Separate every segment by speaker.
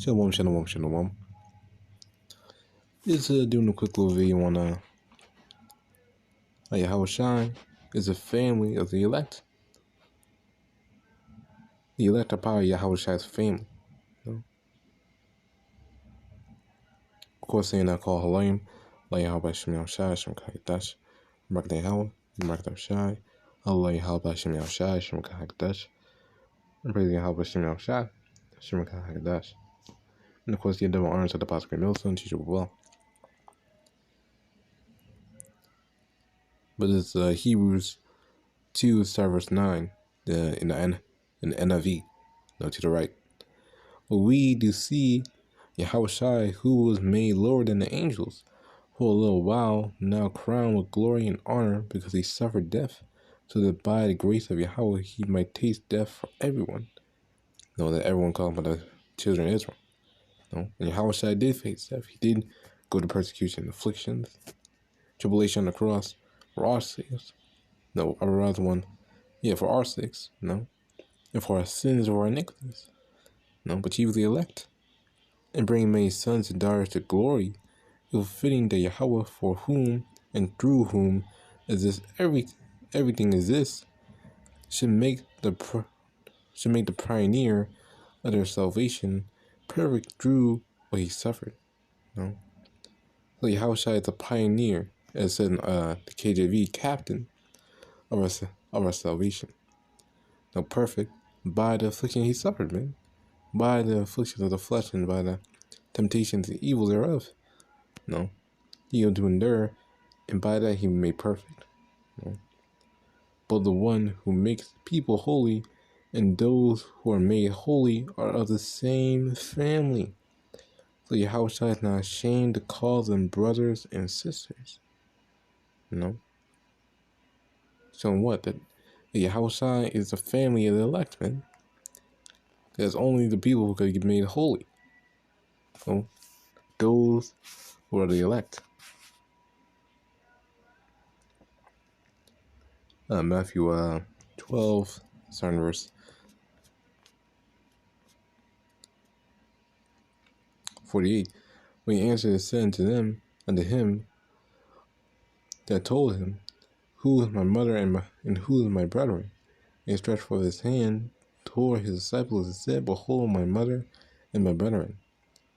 Speaker 1: Shalom, shalom, shalom. Just doing a quick little video on Yahawashi is a family of the elect. The elect are part of Yahawashi's family. You know? Of course, saying that call HALAHYAM, BAHASHAM, YAHAWASHI, QADASH, YAHAWAH, YAHAWAH, Allah YAHAWASHI, YAHAWASHI, QADASH, and praise YAHAWASHI, QADASH. And of course, the double honors of the Apostle Milson, teacher well. But it's Hebrews 2, start verse 9, in the NIV, no, to the right. But we do see Yahawashi, who was made lower than the angels, for a little while, now crowned with glory and honor, because he suffered death, so that by the grace of Yahweh he might taste death for everyone. Know that everyone called by the children of Israel. No? And Yahawashi did face death. He did go to persecution, afflictions, tribulation on the cross, for our sakes. No, or rather one, yeah, for our sakes, no, and for our sins or our iniquities, no, but ye were the elect, and bring many sons and daughters to glory, it was fitting that Yahweh, for whom and through whom is this everything exists, should make the pioneer of their salvation perfect through what he suffered, no. So Yahawashi is a pioneer, as said in the KJV, captain of our salvation. No, perfect by the affliction he suffered, man. By the afflictions of the flesh and by the temptations and evil thereof. No, he had to endure, and by that he made perfect. No. But the one who makes people holy and those who are made holy are of the same family. So Yahawashi is not ashamed to call them brothers and sisters. No. So what? That Yahawashi is the family of the elect, man. There's only the people who could get made holy. So those who are the elect. Matthew 12, starting verse 48. When he answered and said unto him that told him, who is my mother and who is my brethren? And he stretched forth his hand toward his disciples and said, behold, my mother and my brethren.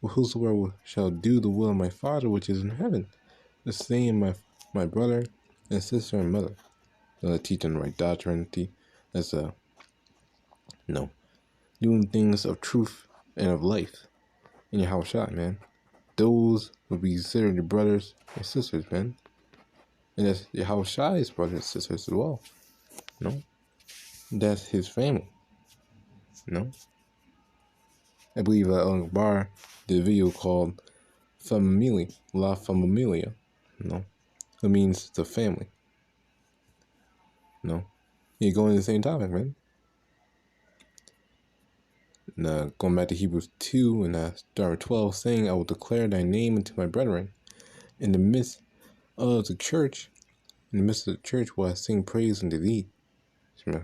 Speaker 1: Well, whosoever shall do the will of my Father which is in heaven, the same my brother and sister and mother. Teaching the right doctrine. That's doing things of truth and of life in your house shot, man. Those will be considered your brothers and sisters, man. And that's your house shy's brothers and sisters as well. No, that's his family. No, I believe Bar did a video called Familia, La Familia. No, it means the family. No, you're going to the same topic, man. And going back to Hebrews 2 and start 12, saying, I will declare thy name unto my brethren. In the midst of the church, will I sing praise unto thee. No,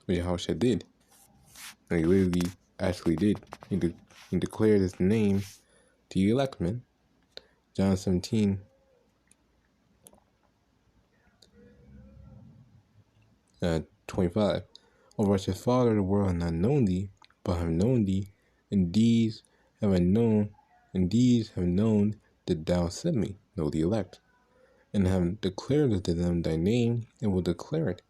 Speaker 1: which Yahawashi did. And he literally actually did. He declared his name to the elect, man. John 17. Uh, 25. O righteous Father, the world hath not known thee, but I have known thee, and these have known that thou sent me, know the elect, and have declared unto them thy name, and will declare it,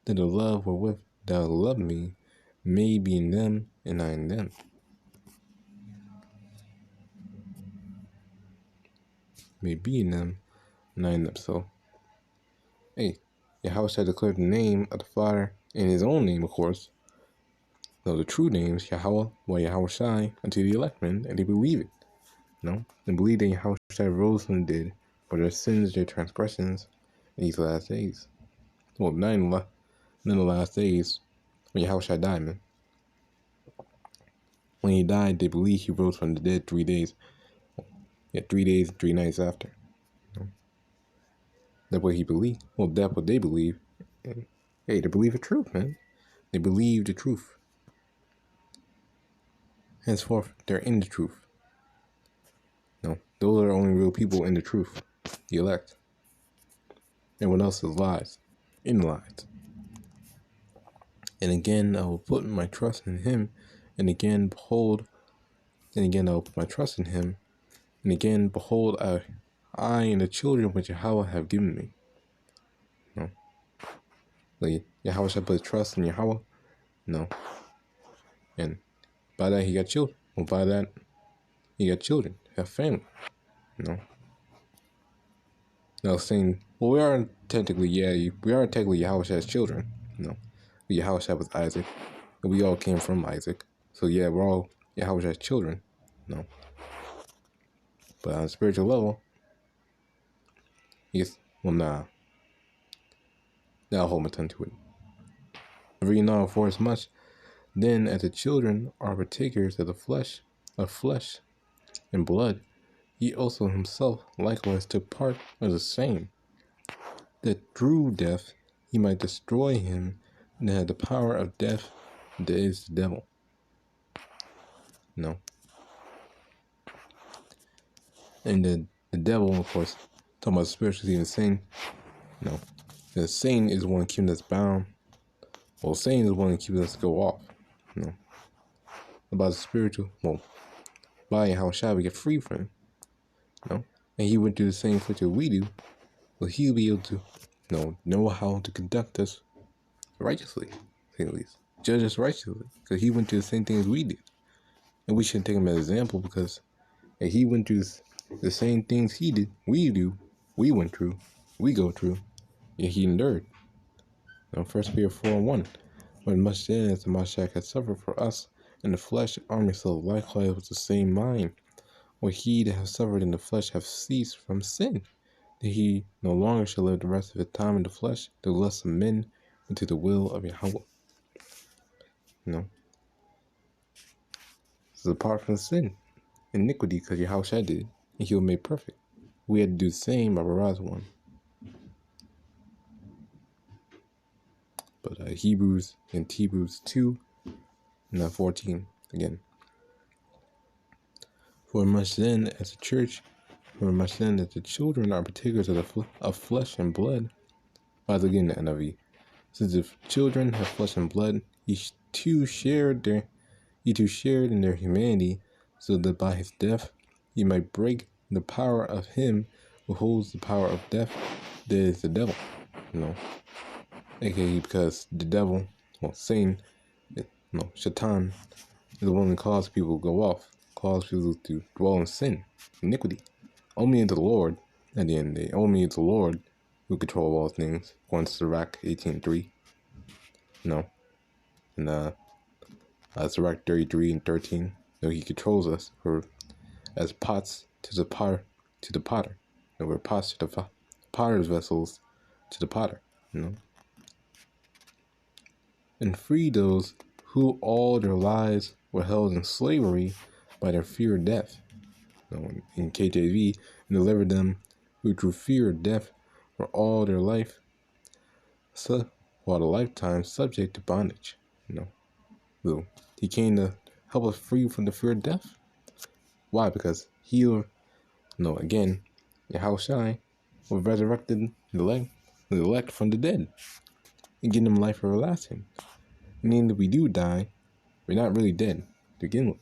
Speaker 1: that the love wherewith thou loved me may be in them, and I in them. May be in them, and I in them. So, hey, Yahawashi declared the name of the Father, in his own name, of course. No, the true names, Yahawah, Yahawashi, unto the elect men, and they believe it. No? And believe that Yahawashi rose from the dead for their sins, their transgressions, in these last days. Well, not in the last days, when Yahawashi died, man. When he died, they believe he rose from the dead 3 days. Yeah, 3 days and 3 nights after. No? That's what he believed. Well, that's what they believe. And, hey, they believe the truth, man. They believe the truth. Henceforth, they're in the truth. No, those are the only real people in the truth, the elect. Everyone else is lies, in lies. And again, I will put my trust in him. And again, behold, and again, I will put my trust in him. And again, behold, I and the children which Yahawah have given me. No. Like, Yahawah shall put trust in Yahawah? No. And by that, he got children. Well, by that, he got children, have family. No. Now, saying, well, we are technically Yahawah's children. No. Yahawah was Isaac. And we all came from Isaac. So, yeah, we're all Yahawah's children. No. But on a spiritual level, yes, well, nah. I'll hold my tongue to it. For you know, for as much then as the children are partakers of the flesh and blood, he also himself likewise took part of the same, that through death he might destroy him that had the power of death, that is the devil. No. And the devil, of course, talking about spiritual even Satan. No. The Satan is one keeping us bound. Well, Satan is one keeping us go off. No. About the spiritual, well, by how shall we get free from him? No. And he went through the same affliction we do. Well, he'll be able to know how to conduct us righteously, at least. Judge us righteously. Because he went through the same thing as we did. And we shouldn't take him as an example because he went through the same things he did, we went through, we go through, yet he endured. Now, 1 Peter 4:1, when much then as the Mashiach had suffered for us in the flesh, arm yourself likewise with the same mind. Or he that has suffered in the flesh have ceased from sin, that he no longer shall live the rest of his time in the flesh, to the lust of men, but to the will of Yahawah. This is apart from sin, iniquity, because Yahawashi did, and he was made perfect. We had to do the same by Baraz one. But Hebrews 2, and 14 again. For much then as the church, for much then as the children are partakers of flesh and blood, again the NIV. Since if children have flesh and blood, ye too shared in their humanity, so that by his death ye might break the power of him who holds the power of death, that is the devil. AKA because the devil, Satan, Shaitan, is the one that causes people to go off, cause people to dwell in sin, iniquity. Only in the Lord, at the end of the day, only in the Lord who control all things, according to Sirach 18:3. And Sirach 33:13. He controls us as pots to the potter. We're pots to the potter's vessels to the potter. And free those who all their lives were held in slavery by their fear of death. In KJV, and delivered them who through fear of death were all their life, while the lifetime subject to bondage. So he came to help us free from the fear of death. Why? Because again, Yahawashi was resurrected the elect from the dead and giving them life everlasting. Meaning that we do die, we're not really dead to begin with.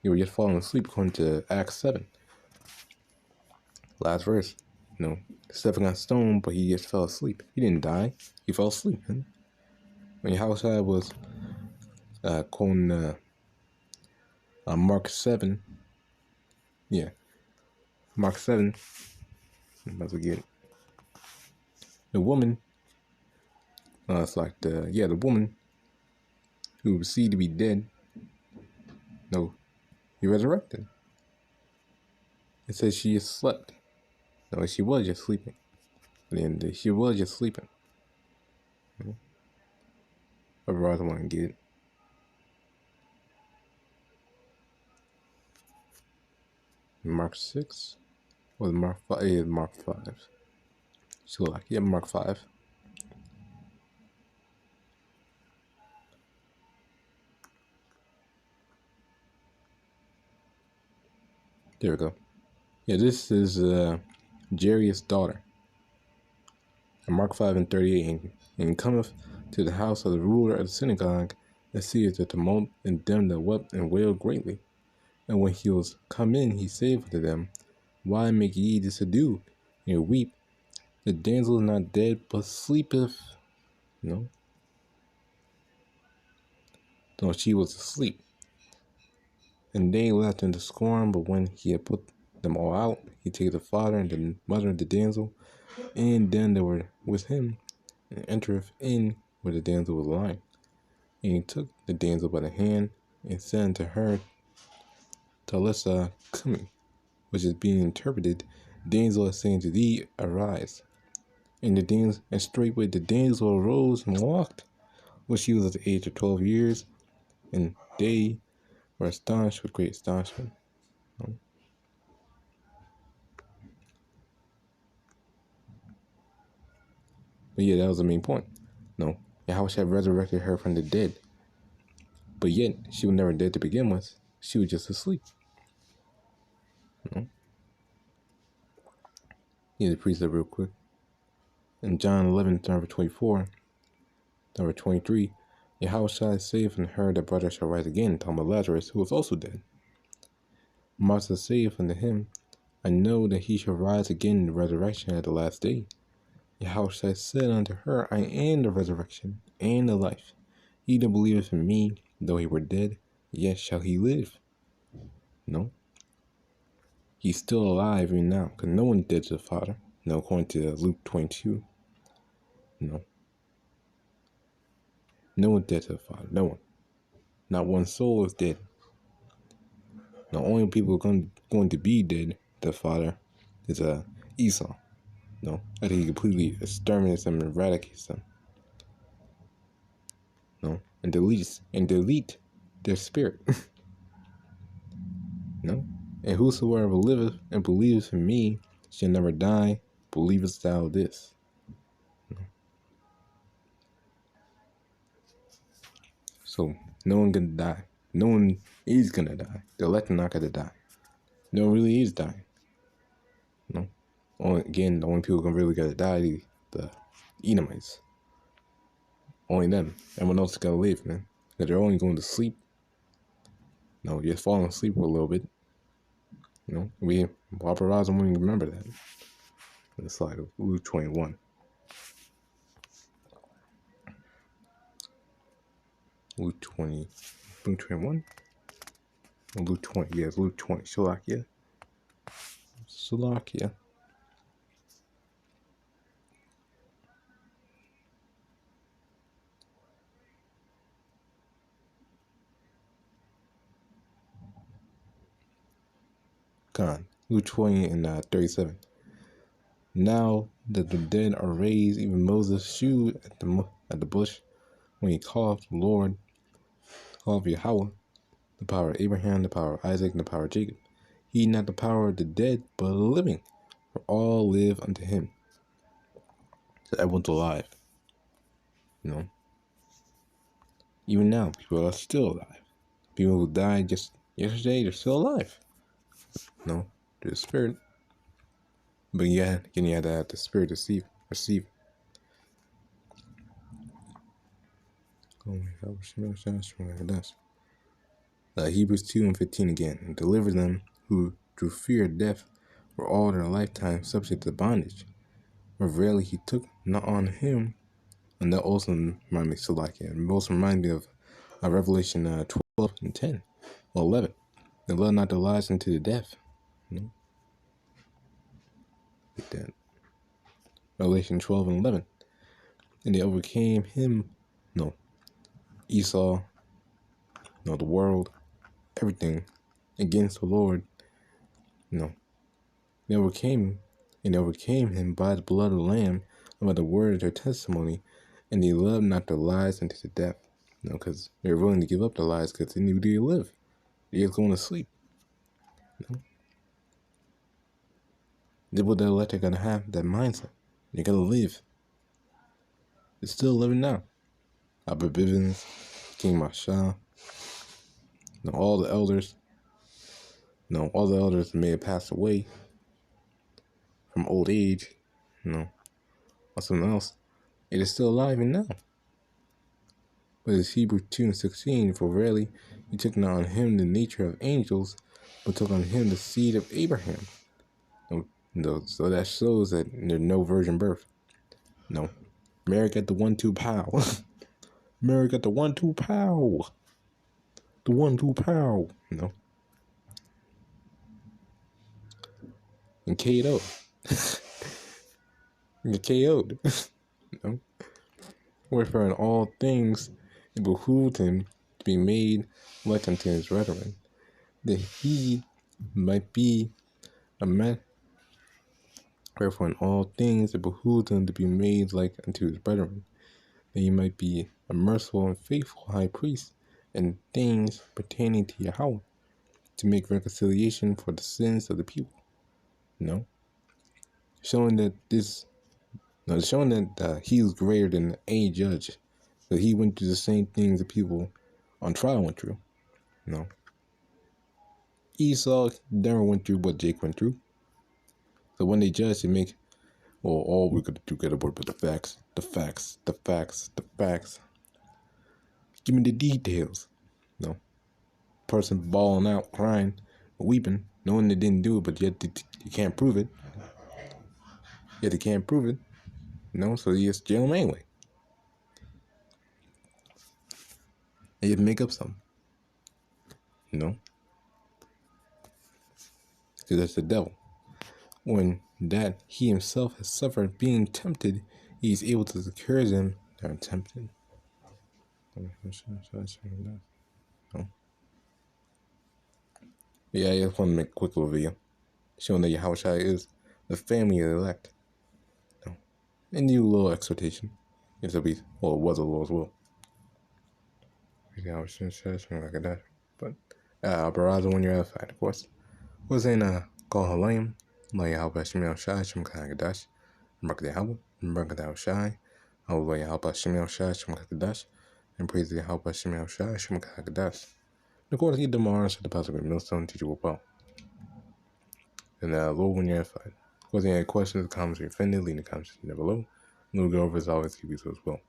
Speaker 1: You were just falling asleep according to Acts 7. Last verse. Stephen got stoned, but he just fell asleep. He didn't die. He fell asleep. When Yahawashi was quoting Mark 7. Yeah. Mark 7. I'm about to get it. The woman, it's like the woman who was seen to be dead. He resurrected. It says she just slept. She was just sleeping. And she was just sleeping. I rather want to get it. Mark 6 or Mark 5? Yeah, Mark 5. So Mark 5. There we go. Yeah, this is Jairus' daughter. And Mark 5:38, and cometh to the house of the ruler of the synagogue, and seeth the tumult, and them that wept and wailed greatly. And when he was come in, he saith unto them, Why make ye this ado, and weep? The damsel is not dead, but sleepeth. No, no, she was asleep. And they laughed into scorn, but when he had put them all out, he took the father and the mother of the damsel, and them that were with him, and entereth in where the damsel was lying. And he took the damsel by the hand, and said unto her, Talitha cumi, which is being interpreted, Damsel is saying to thee, arise. And straightway the damsel arose and walked, when she was at the age of 12 years, and they were astonished with great astonishment. But yeah, that was the main point. No, Yahawashi had resurrected her from the dead, but yet she was never dead to begin with. She was just asleep. No? Here's the precept real quick. In John 11, number 24, number 23, Yahawashi saith unto her, that brother shall rise again, talking about Lazarus, who was also dead. Martha saith unto him, I know that he shall rise again in the resurrection at the last day. Yahawashi said unto her, I am the resurrection and the life. He that believeth in me, though he were dead, yet shall he live. No. He's still alive even now, because no one's dead to the Father. No, according to Luke 22. No. No one's dead to the Father. No one. Not one soul is dead. The only people going to be dead to the Father is Esau. No. I think he completely exterminates them and eradicates them. No. And delete their spirit. No. And whosoever liveth and believeth in me shall never die. Believest thou this? No. So no one gonna die. No one is gonna die. The elect are not gonna die. No one really is dying. No. Again, the only people gonna really gotta die the Edomites. Only them. Everyone else is gonna live, man. Because they're only going to sleep. No, just falling asleep for a little bit. You know, paparazzi won't even remember that. It's like Luke 21. Luke 21? Or Luke 20, yeah, it's Luke 20. Shalakia. Luke 20 and 37. Now that the dead are raised, even Moses shewed at the bush when he called the Lord, called Yahawah, the power of Abraham, the power of Isaac, and the power of Jacob. He not the power of the dead, but of the living, for all live unto him. So everyone's alive. You know? Even now, people are still alive. People who died just yesterday, they're still alive. No, they're the spirit. But yeah, again, you had to have the spirit to receive. Hebrews 2:15 again. And deliver them who through fear of death were all their lifetime subject to bondage. For verily he took not on him. And that also reminds me of Salakia. It also reminds me of Revelation 12 and 10 or 11. They led not the lies into the death. You know? Like that. Revelation 12 and 11. And they overcame him. No. Esau. No, the world. Everything. Against the Lord. No. They overcame him by the blood of the Lamb and by the word of their testimony. And they loved not their lives unto the death. You know, because they were willing to give up their lives because they knew they live. They just going to sleep. You know? The people that elect are going to have that mindset. They're going to live. They're still living now. Abba Bivens, King Mashal, all the elders, No, all the elders may have passed away from old age, or something else. It is still alive and now. But it's Hebrews 2:16, for verily he took not on him the nature of angels, but took on him the seed of Abraham. No, so that shows that there's no virgin birth. No. Mary got the 1-2 pow. Mary got the 1-2 pow. The 1-2 pow. And KO'd. And KO'd. Wherefore in all things it behooved him to be made like unto his brethren, that he might be a man. Wherefore in all things it behooved him to be made like unto his brethren, that he might be a merciful and faithful high priest in things pertaining to Yahawaah, to make reconciliation for the sins of the people. Showing that he is greater than any judge, that he went through the same things that people on trial went through. Esau never went through what Jake went through. So when they judge, they make, well, all we're gonna do, gotta work with the facts. Give me the details. Person bawling out, crying, weeping, knowing they didn't do it, but yet you can't prove it. So you just jail them anyway. And you make up something. Because that's the devil. When that he himself has suffered being tempted, he is able to encourage them that are tempted. Yeah, I just want to make a quick little video showing that Yahawashi is the family of the elect. A new little exhortation. It was a little as well. But Baraza when you're outside, of course. Was in call HALAHYAM, YAHAWASHI, QADASH, YAHAWAH, YAHAWASHI, and praise the YAHAWASHI, QADASH. The course get them arms to the Pastor Millstone, teacher will bow. And Lord, when you're outside. Of course, any questions, comments, or offended, leave in the comments section below. And we'll go over as always, keep you so as well.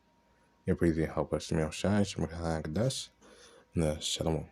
Speaker 1: And praise the YAHAWASHI, QADASH, and Shalom.